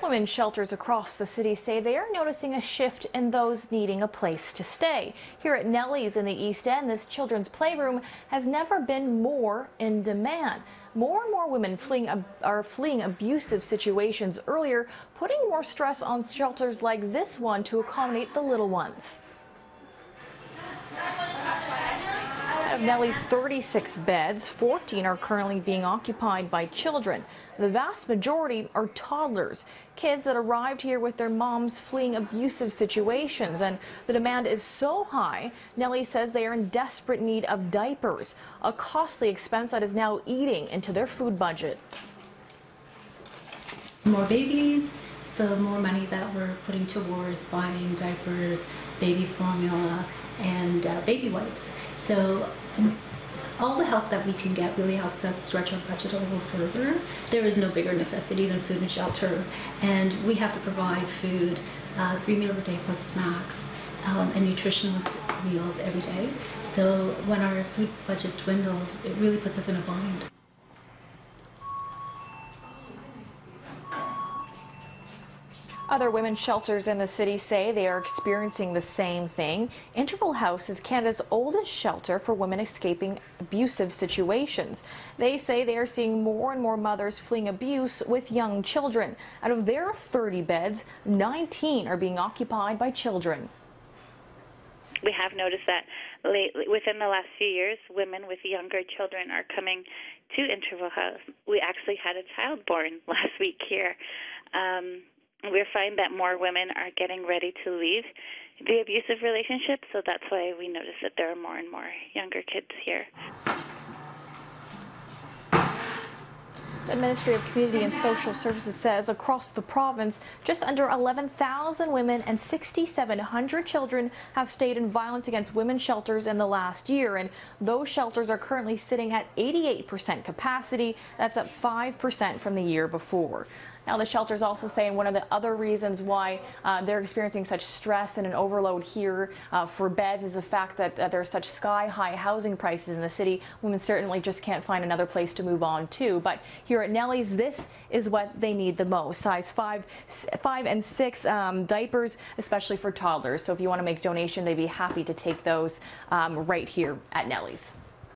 Women's shelters across the city say they are noticing a shift in those needing a place to stay. Here at Nellie's in the East End, this children's playroom has never been more in demand. More and more women are fleeing abusive situations earlier, putting more stress on shelters like this one to accommodate the little ones. Out of Nellie's 36 beds, 14 are currently being occupied by children. The vast majority are toddlers, kids that arrived here with their moms fleeing abusive situations. And the demand is so high, Nellie says they are in desperate need of diapers, a costly expense that is now eating into their food budget. The more babies, the more money that we're putting towards buying diapers, baby formula, and baby wipes. So all the help that we can get really helps us stretch our budget a little further. There is no bigger necessity than food and shelter, and we have to provide food 3 meals a day plus snacks and nutritional meals every day. So when our food budget dwindles, it really puts us in a bind. Other women's shelters in the city say they are experiencing the same thing. Interval House is Canada's oldest shelter for women escaping abusive situations. They say they are seeing more and more mothers fleeing abuse with young children. Out of their 30 beds, 19 are being occupied by children. We have noticed that within the last few years, women with younger children are coming to Interval House. We actually had a child born last week here. We're finding that more women are getting ready to leave the abusive relationship, so that's why we notice that there are more and more younger kids here. The Ministry of Community and Social Services says across the province, just under 11,000 women and 6,700 children have stayed in violence against women shelters in the last year, and those shelters are currently sitting at 88% capacity. That's up 5% from the year before. Now, the shelters also say one of the other reasons why they're experiencing such stress and an overload here for beds is the fact that there are such sky-high housing prices in the city. Women certainly just can't find another place to move on to. But here at Nellie's, this is what they need the most: size 5 and 6 diapers, especially for toddlers. So if you want to make donation, they'd be happy to take those right here at Nellie's.